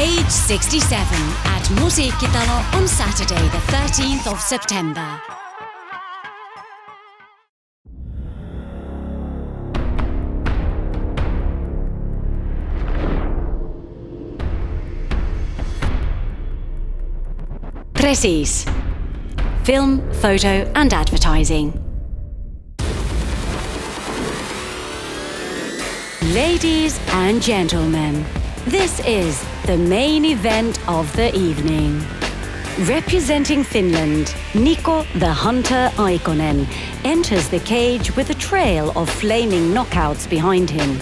Cage 67 at Musiikkitalo on Saturday the 13th of September. Precis. Film, photo and advertising. Ladies and gentlemen, this is the main event of the evening. Representing Finland, Niko the Hunter Aikonen enters the cage with a trail of flaming knockouts behind him.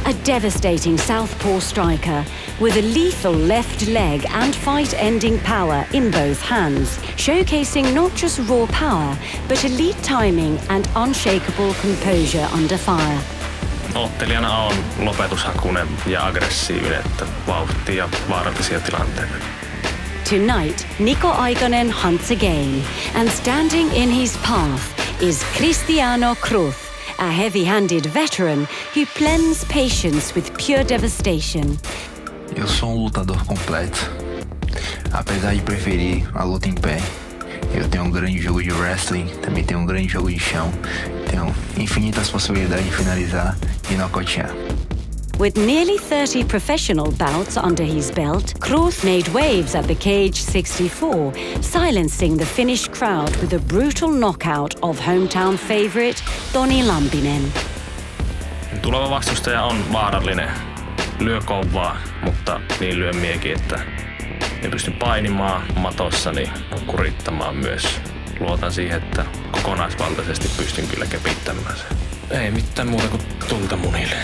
A devastating southpaw striker with a lethal left leg and fight-ending power in both hands, showcasing not just raw power, but elite timing and unshakable composure under fire. Ottelijana on lopetushakuinen ja aggressiivinen, että vauhtia ja vaarallisia tilanteita. Tonight, Niko Aikonen hunts again, and standing in his path is Cristiano Cruz, a heavy-handed veteran who blends patience with pure devastation. Eu sou lutador completo. Apesar de preferir a luta em pé, eu tenho grande jogo de wrestling, também tenho grande jogo de chão, tenho infinitas possibilidades de finalizar e nocautear. With nearly 30 professional bouts under his belt, Cruz made waves at the Cage 64, silencing the Finnish crowd with a brutal knockout of hometown favourite Toni Lampinen. Tuleva vastustaja on vaarallinen. Lyö kovaa, mutta niin lyö miekin, että ei pysty painimaan matossani, kurittamaan myös. Luotan siihen, että kokonaisvaltaisesti pystyn kyllä kepittämään sen. Ei mitään muuta kuin tulta munille.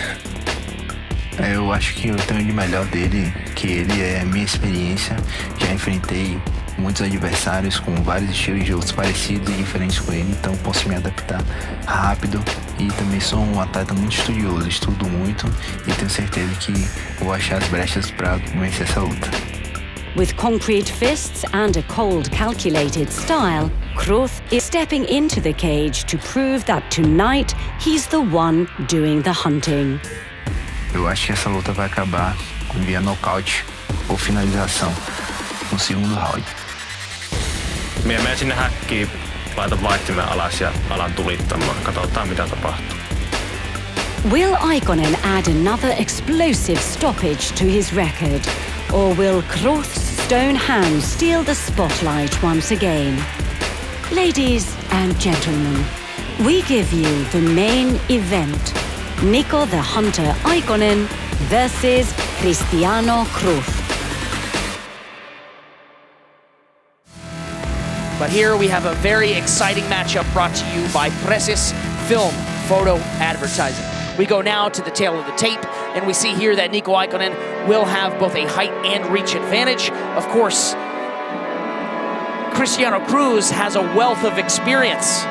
Eu acho que eu tenho de melhor dele, que ele é a minha experiência. Já enfrentei muitos adversários com vários estilos de lutas parecidos e diferentes com ele, então posso me adaptar rápido. E também sou um atleta muito estudioso, estudo muito e tenho certeza que vou achar as brechas para vencer essa luta. With concrete fists and a cold, calculated style, Cruz is stepping into the cage to prove that tonight he's the one doing the hunting. Eu acho que essa luta vai acabar via nocaute ou finalização no segundo round. Minä menen sinne häkkiin, laitan vaihtimen alas ja alan tulittamaan. Katsotaan mitä tapahtuu. Will Aikonen add another explosive stoppage to his record? Or will Cruz's stone hand steal the spotlight once again? Ladies and gentlemen, we give you the main event. Niko the Hunter Aikonen versus Cristiano Cruz. But here we have a very exciting matchup brought to you by Precis Film Photo Advertising. We go now to the tail of the tape, and we see here that Niko Aikonen will have both a height and reach advantage. Of course, Cristiano Cruz has a wealth of experience,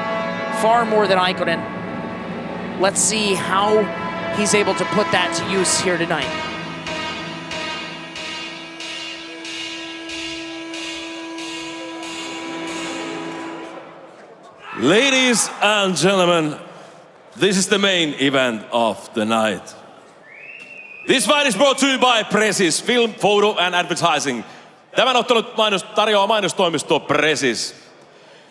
far more than Aikonen. Let's see how he's able to put that to use here tonight. Ladies and gentlemen, this is the main event of the night. This fight is brought to you by Precis Film, Photo and Advertising. Tämän ottelun tarjoaa mainostoimisto Precis.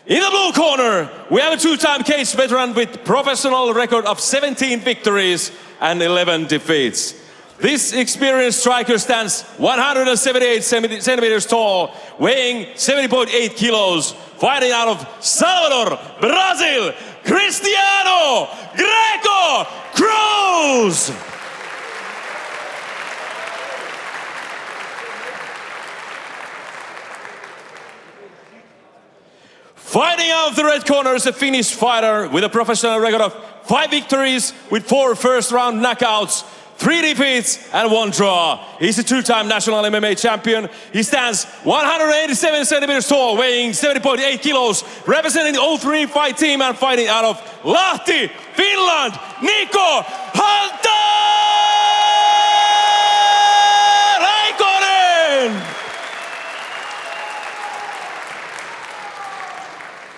In the blue corner, we have a two-time cage veteran with professional record of 17 victories and 11 defeats. This experienced striker stands 178 centimeters tall, weighing 70.8 kilos, fighting out of Salvador, Brazil, Cristiano Cruz! Fighting out of the red corner is a Finnish fighter with a professional record of 5 victories with 4 first-round knockouts, 3 defeats and 1 draw. He's a 2-time national MMA champion. He stands 187 centimeters tall, weighing 70.8 kilos, representing the 03 fight team and fighting out of Lahti, Finland, Niko Hunter Aikonen!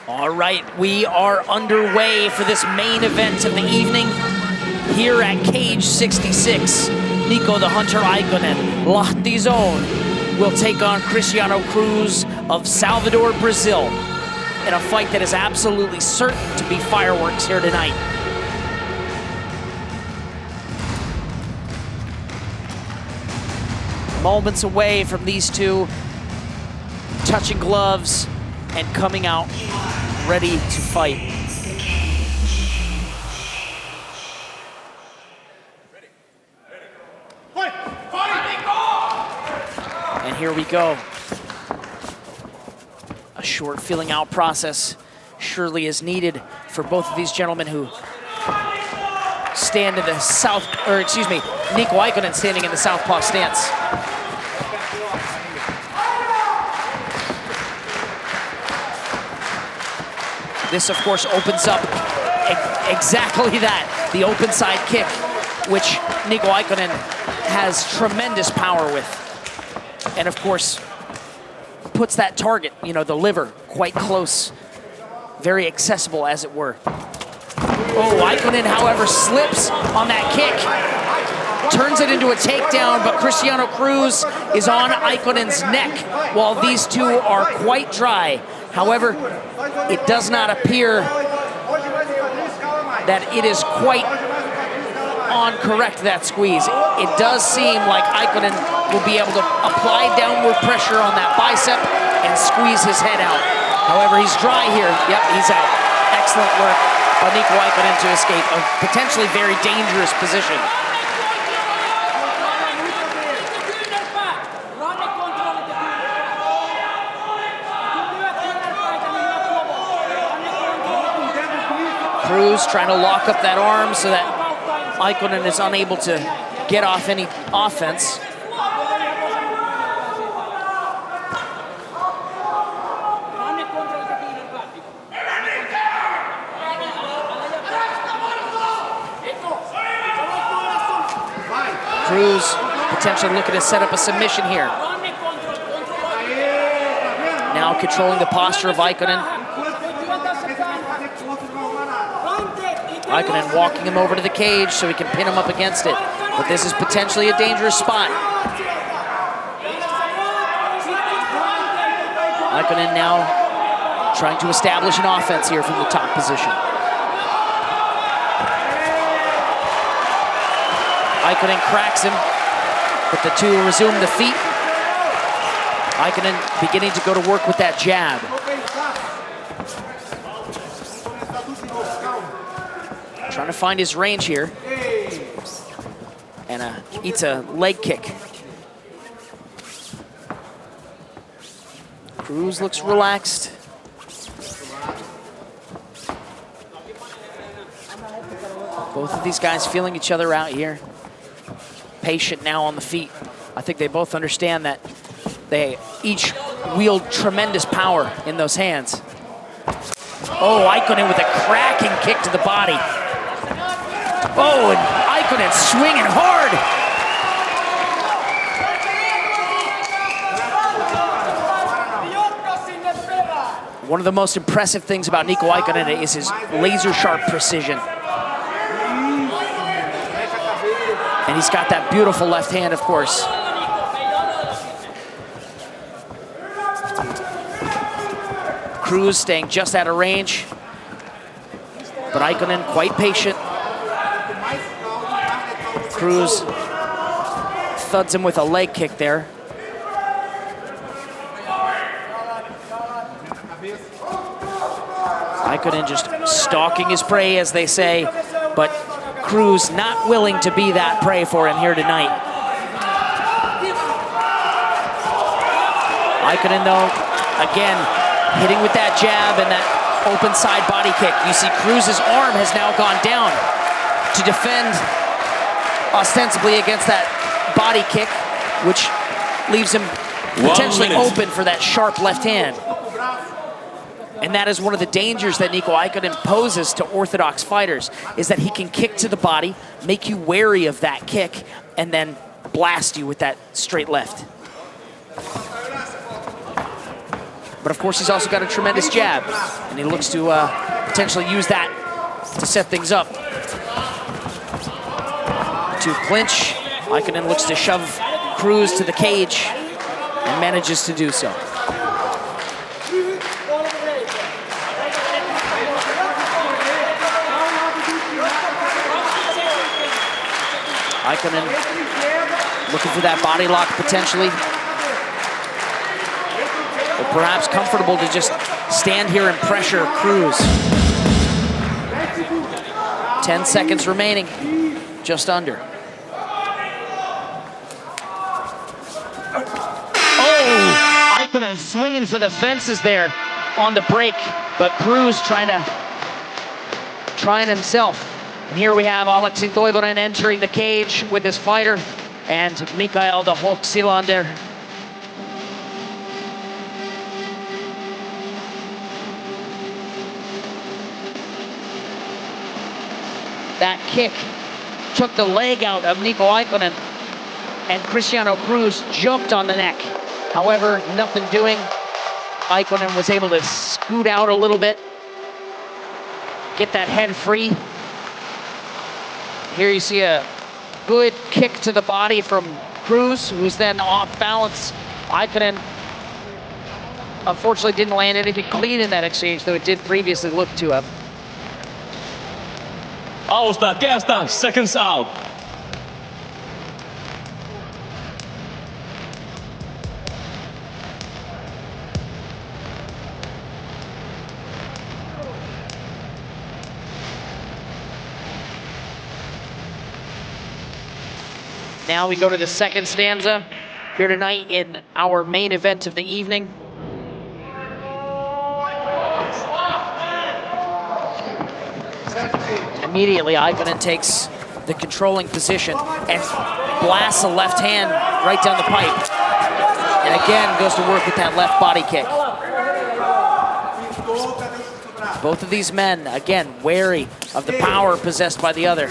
All right, we are underway for this main event of the evening here at Cage 66. Niko the Hunter Aikonen, Lahti's own, will take on Cristiano Cruz of Salvador, Brazil, in a fight that is absolutely certain to be fireworks here tonight. Moments away from these two touching gloves and coming out ready to fight. And here we go. A short filling out process surely is needed for both of these gentlemen who stand in the south, or excuse me, Niko Aikonen standing in the southpaw stance. This, of course, opens up exactly that, the open side kick, which Niko Aikonen has tremendous power with. And, of course, puts that target, you know, the liver, quite close, very accessible, as it were. Oh, Aikonen, however, slips on that kick, turns it into a takedown, but Cristiano Cruz is on Aikonen's neck while these two are quite dry. However, it does not appear that it is quite on correct, that squeeze. It does seem like Aikonen will be able to apply downward pressure on that bicep and squeeze his head out. However, he's dry here. Yep, he's out. Excellent work by Niko Aikonen to escape a potentially very dangerous position. Cruz trying to lock up that arm so that Aikonen is unable to get off any offense. Cruz potentially looking to set up a submission here. Now controlling the posture of Aikonen. Aikonen walking him over to the cage so he can pin him up against it. But this is potentially a dangerous spot. Aikonen now trying to establish an offense here from the top position. Aikonen cracks him, but the two resume the feet. Aikonen beginning to go to work with that jab. Trying to find his range here. And eats a leg kick. Cruz looks relaxed. Both of these guys feeling each other out here. Patient now on the feet. I think they both understand that they each wield tremendous power in those hands. Oh, Aikonen with a cracking kick to the body. Oh, and Aikonen swinging hard. One of the most impressive things about Niko Aikonen is his laser-sharp precision. And he's got that beautiful left hand, of course. Cruz staying just out of range, but Aikonen quite patient. Cruz thuds him with a leg kick there. Aikonen just stalking his prey, as they say, but Cruz not willing to be that prey for him here tonight. Aikonen, though, again, hitting with that jab and that open side body kick. You see Cruz's arm has now gone down to defend ostensibly against that body kick, which leaves him potentially open for that sharp left hand. And that is one of the dangers that Niko Aikonen poses to orthodox fighters, is that he can kick to the body, make you wary of that kick, and then blast you with that straight left. But of course, he's also got a tremendous jab, and he looks to potentially use that to set things up. To clinch, Aikonen looks to shove Cruz to the cage. and manages to do so. Aikonen looking for that body lock potentially. Or perhaps comfortable to just stand here and pressure Cruz. 10 seconds remaining, just under. Oh, Aikonen swinging for the fences there on the break, but Cruz trying himself. And here we have Aleksi Toivonen entering the cage with his fighter, and Mikael the Hulk Silander. That kick took the leg out of Niko Aikonen, and Cristiano Cruz jumped on the neck. However, nothing doing. Aikonen was able to scoot out a little bit, get that head free. Here you see a good kick to the body from Cruz, who's then off balance. Aikonen unfortunately didn't land anything clean in that exchange, though it did previously look to have. Alusta, kestä, seconds out. Now we go to the second stanza here tonight in our main event of the evening. Immediately, Aikonen takes the controlling position and blasts a left hand right down the pipe. And again, goes to work with that left body kick. Both of these men, again, wary of the power possessed by the other.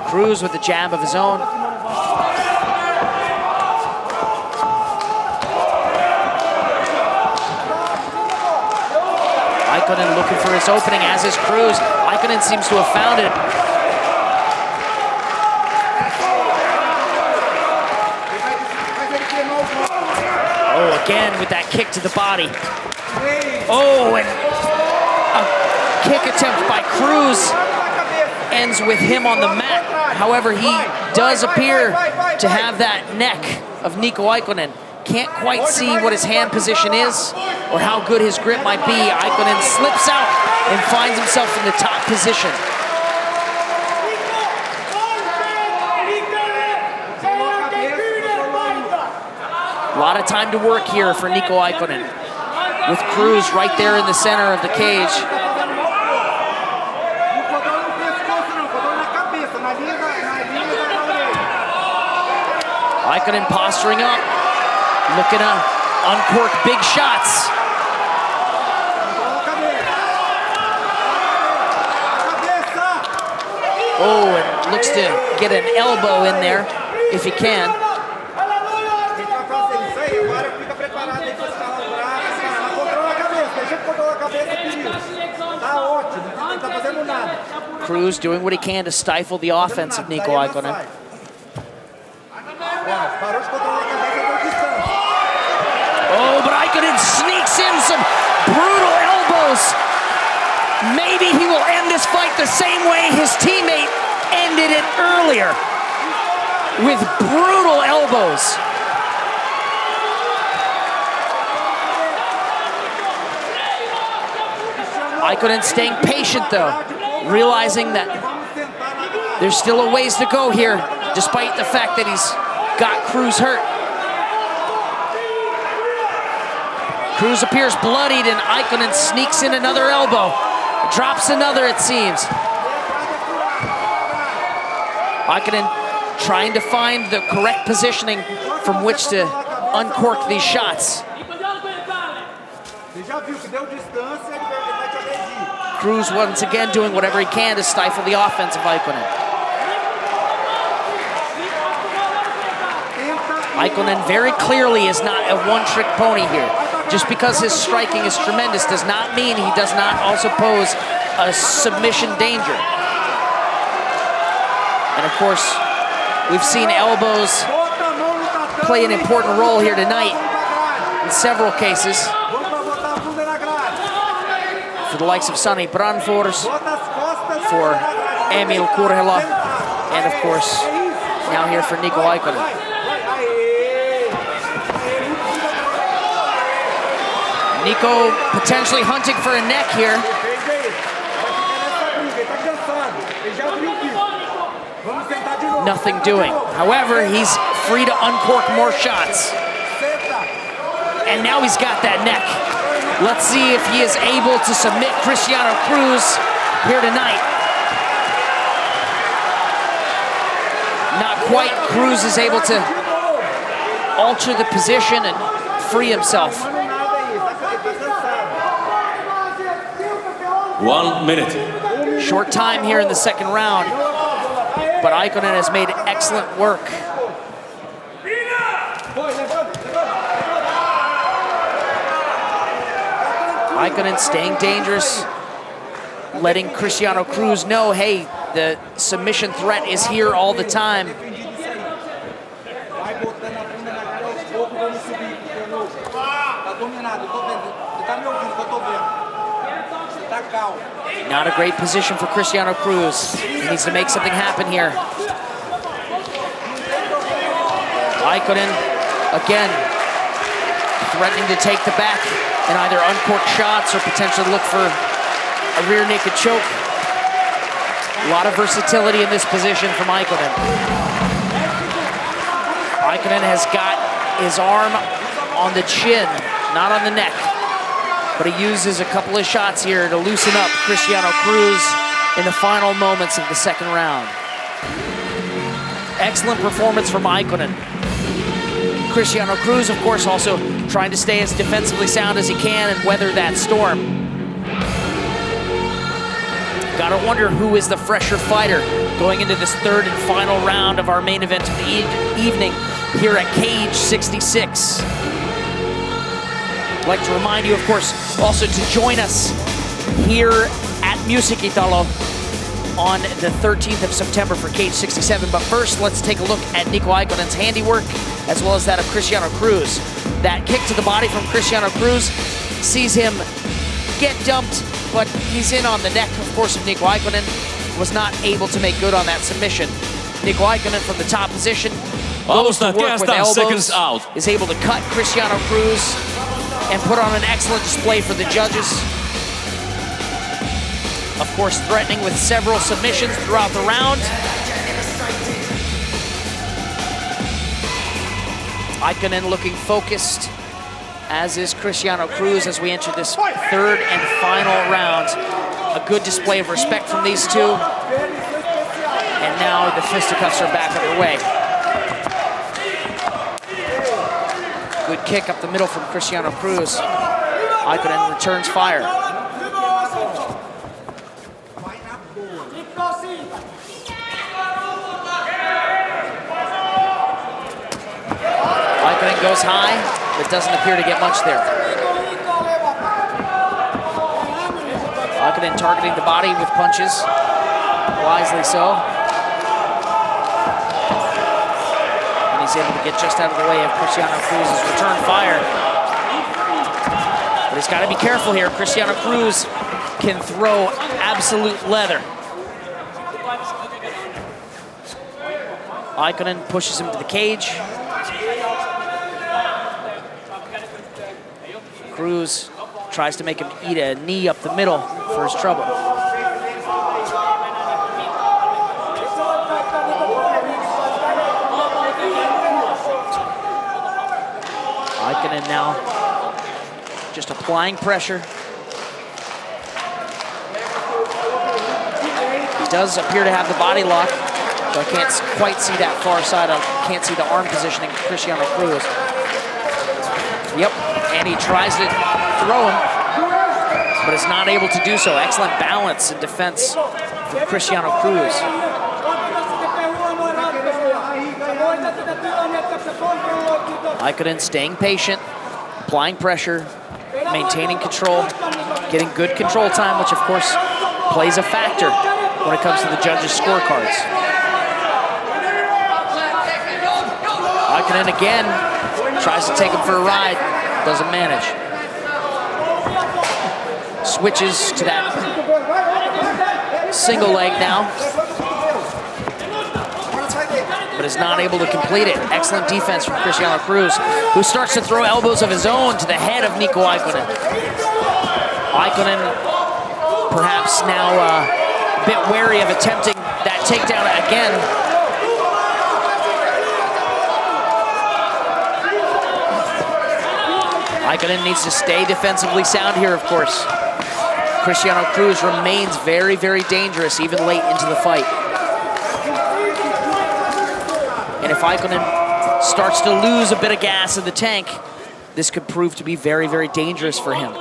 Cruz with the jab of his own. Aikonen looking for his opening, as is Cruz. Aikonen seems to have found it. Oh, again with that kick to the body. Oh, and a kick attempt by Cruz ends with him on the mat. However, he does appear to have that neck of Niko Aikonen. Can't quite see what his hand position is or how good his grip might be. Aikonen slips out and finds himself in the top position. A lot of time to work here for Niko Aikonen, with Cruz right there in the center of the cage. Aikonen posturing up, looking to uncork big shots. Oh, and looks to get an elbow in there if he can. Cruz doing what he can to stifle the offense of Niko Aikonen. Oh, but Aikonen sneaks in some brutal elbows. Maybe he will end this fight the same way his teammate ended it earlier, with brutal elbows. Aikonen staying patient though, realizing that there's still a ways to go here, despite the fact that he's got Cruz hurt. Cruz appears bloodied and Aikonen sneaks in another elbow. Drops another, it seems. Aikonen trying to find the correct positioning from which to uncork these shots. Cruz once again doing whatever he can to stifle the offense of Aikonen. Aikonen very clearly is not a one-trick pony here. Just because his striking is tremendous does not mean he does not also pose a submission danger. And of course, we've seen elbows play an important role here tonight in several cases. For the likes of Sonny Brandfors, for Emil Kurhela, and of course, now here for Niko Aikonen. Niko potentially hunting for a neck here. Nothing doing. However, he's free to uncork more shots. And now he's got that neck. Let's see if he is able to submit Cristiano Cruz here tonight. Not quite. Cruz is able to alter the position and free himself. 1 minute. Short time here in the second round, but Aikonen has made excellent work. Aikonen staying dangerous, letting Cristiano Cruz know, hey, the submission threat is here all the time. Not a great position for Cristiano Cruz. He needs to make something happen here. Aikonen, again, threatening to take the back and either uncork shots or potentially look for a rear naked choke. A lot of versatility in this position from Aikonen. Aikonen has got his arm on the chin, not on the neck. But he uses a couple of shots here to loosen up Cristiano Cruz in the final moments of the second round. Excellent performance from Aikonen. Cristiano Cruz, of course, also trying to stay as defensively sound as he can and weather that storm. Gotta wonder who is the fresher fighter going into this third and final round of our main event of the evening here at Cage 66. I'd like to remind you, of course, also to join us here at Musiikkitalo on the 13th of September for Cage 67. But first, let's take a look at Niko Aikonen's handiwork, as well as that of Cristiano Cruz. That kick to the body from Cristiano Cruz sees him get dumped, but he's in on the neck, of course, of Niko Aikonen. Was not able to make good on that submission. Niko Aikonen from the top position goes to work with elbows, is able to cut Cristiano Cruz and put on an excellent display for the judges. Of course, threatening with several submissions throughout the round. Aikonen looking focused, as is Cristiano Cruz as we enter this third and final round. A good display of respect from these two. And now the fisticuffs are back underway. Good kick up the middle from Cristiano Cruz. Aikonen returns fire. Aikonen goes high, but doesn't appear to get much there. Aikonen targeting the body with punches, wisely so. And he's able to get just out of the way of Cristiano Cruz's return fire. But he's got to be careful here. Cristiano Cruz can throw absolute leather. Aikonen pushes him to the cage. Cruz tries to make him eat a knee up the middle for his trouble. Aikonen now just applying pressure. He does appear to have the body lock, so I can't quite see that far side. I can't see the arm positioning of Cristiano Cruz. Yep, and he tries to throw him, but is not able to do so. Excellent balance and defense from Cristiano Cruz. Aikonen staying patient, applying pressure, maintaining control, getting good control time, which of course plays a factor when it comes to the judges' scorecards. Aikonen again tries to take him for a ride, doesn't manage. Switches to that single leg now, but is not able to complete it. Excellent defense from Cristiano Cruz, who starts to throw elbows of his own to the head of Niko Aikonen. Aikonen perhaps now a bit wary of attempting that takedown again. Aikonen needs to stay defensively sound here, of course. Cristiano Cruz remains very, very dangerous even late into the fight. And if Aikonen starts to lose a bit of gas in the tank, this could prove to be very, very dangerous for him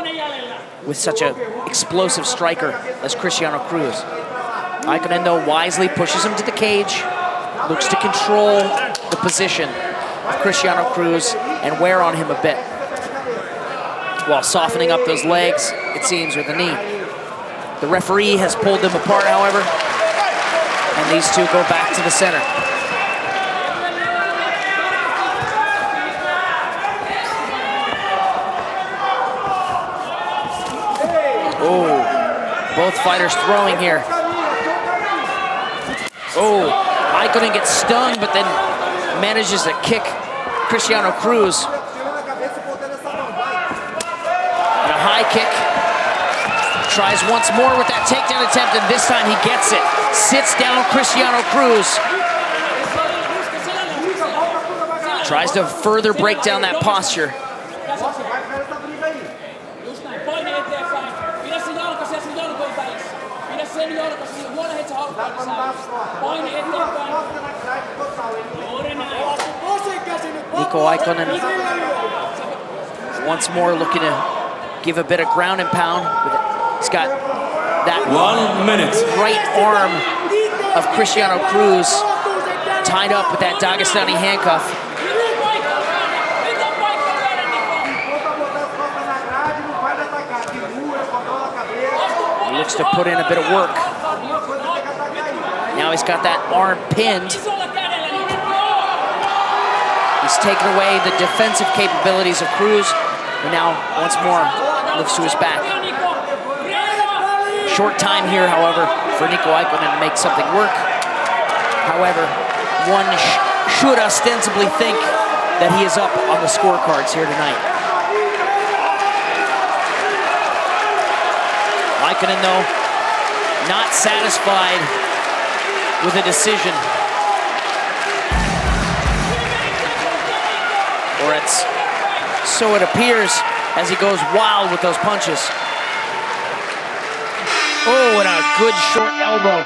with such an explosive striker as Cristiano Cruz. Aikonen, though, wisely pushes him to the cage, looks to control the position of Cristiano Cruz and wear on him a bit, while softening up those legs, it seems, with the knee. The referee has pulled them apart, however, and these two go back to the center. Oh, both fighters throwing here. Oh, Aikonen gets stung, but then manages to kick Cristiano Cruz. And a high kick. Tries once more with that takedown attempt, and this time he gets it. Sits down Cristiano Cruz. Tries to further break down that posture. Niko Aikonen once more looking to give a bit of ground and pound. He's got that 1 minute. right arm of Cristiano Cruz tied up with that Dagestani handcuff. He looks to put in a bit of work. Now he's got that arm pinned. He's taken away the defensive capabilities of Cruz, and now once more lifts to his back. Short time here, however, for Niko Aikonen to make something work. However, one should ostensibly think that he is up on the scorecards here tonight. Aikonen, though, not satisfied with a decision. Or it's so it appears as he goes wild with those punches. Oh, and a good short elbow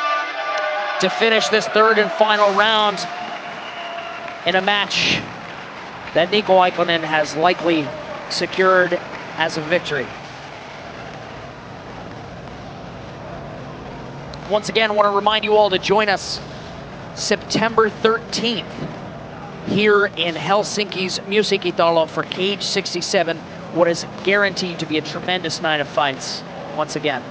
to finish this third and final round in a match that Niko Aikonen has likely secured as a victory. Once again, I want to remind you all to join us September 13th here in Helsinki's Musiikkitalo for Cage 67, what is guaranteed to be a tremendous night of fights once again.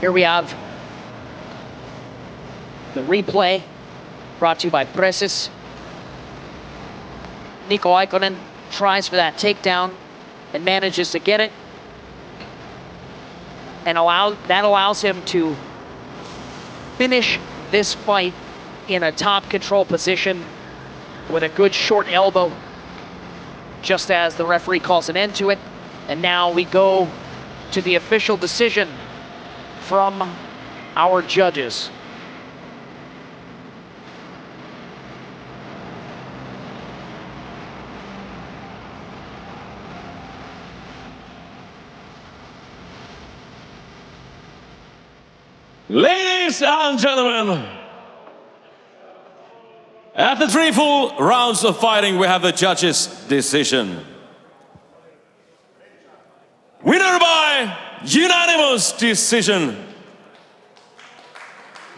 Here we have the replay brought to you by Precis. Niko Aikonen tries for that takedown and manages to get it. And that allows him to finish this fight in a top control position with a good short elbow, just as the referee calls an end to it. And now we go to the official decision from our judges. Ladies and gentlemen, After 3 full rounds of fighting, we have the judges' decision. Winner by unanimous decision,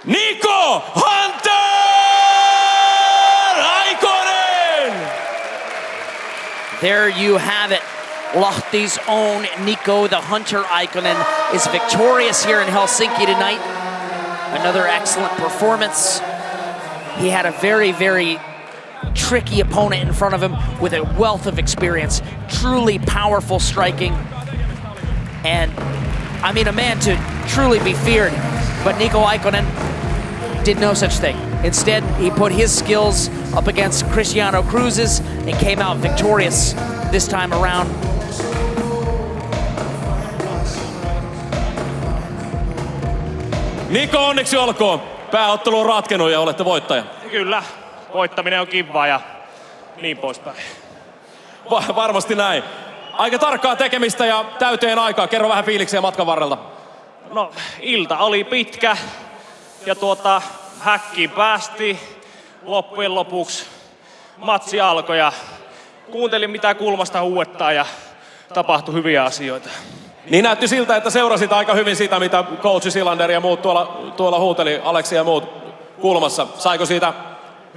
Niko Hunter Aikonen! There you have it. Lahti's own Niko the Hunter Aikonen is victorious here in Helsinki tonight. Another excellent performance. He had a very, very tricky opponent in front of him with a wealth of experience. Truly powerful striking. And I mean, a man to truly be feared. But Niko Aikonen did no such thing. Instead, he put his skills up against Cristiano Cruz's and came out victorious this time around. Niko, onneksi olkoon. Pääottelu on ratkenut ja olette voittaja. Kyllä, voittaminen on kivaa ja niin poispäin. Varmasti näin. Aika tarkkaa tekemistä ja täyteen aikaa. Kerro vähän fiiliksiä matkan varrelta. No, ilta oli pitkä ja häkkiin päästiin. Loppujen lopuksi matsi alkoi ja kuuntelin mitä kulmasta huuettaa ja tapahtui hyviä asioita. Niin näytti siltä, että seurasit aika hyvin sitä, mitä coach Silander ja muut tuolla huuteli, Aleksi ja muut kulmassa. Saiko siitä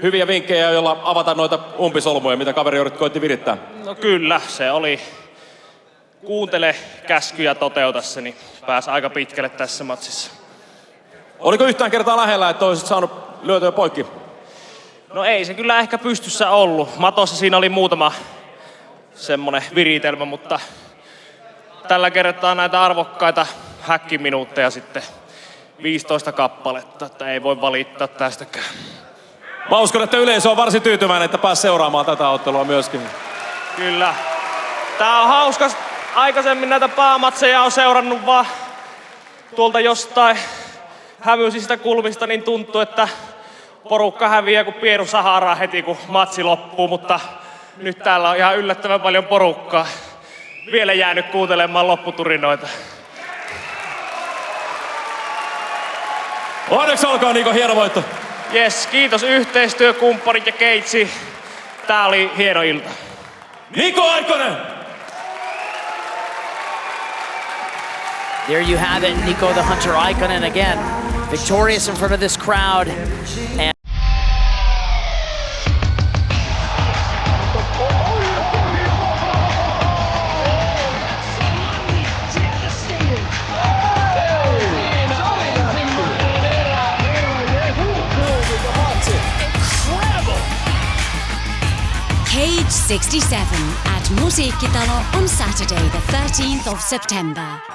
hyviä vinkkejä, joilla avata noita umpisolmuja, mitä kaveri koitti virittää? No kyllä, se oli kuuntele käskyjä toteuta se, niin pääsi aika pitkälle tässä matsissa. Oliko yhtään kertaa lähellä, että olisit saanut lyötyä poikki? No ei se kyllä ehkä pystyssä ollut. Matossa siinä oli muutama semmonen viritelmä, mutta tällä kertaa näitä arvokkaita häkkiminuutteja sitten 15 kappaletta, että ei voi valittaa tästäkään. Mä uskon, että yleisö on varsin tyytyväinen, että pääsi seuraamaan tätä ottelua myöskin. Kyllä. Tää on hauska. Aikaisemmin näitä päämatseja on seurannut vaan tuolta jostain hämyisistä kulmista, niin tuntuu, että porukka häviää kuin pieru Saharaa heti kun matsi loppuu, mutta nyt täällä on ihan yllättävän paljon porukkaa. Vielä jäänyt kuuntelemaan lopputurinoita. Onneksi olkoon, Niko, hieno voitto. Jes, kiitos yhteistyökumppanit ja keitsi. Tää oli hieno ilta. Niko Aikonen! There you have it, Niko the Hunter Aikonen again, victorious in front of this crowd. And Cage 67 at Musiikkitalo on Saturday the 13th of September.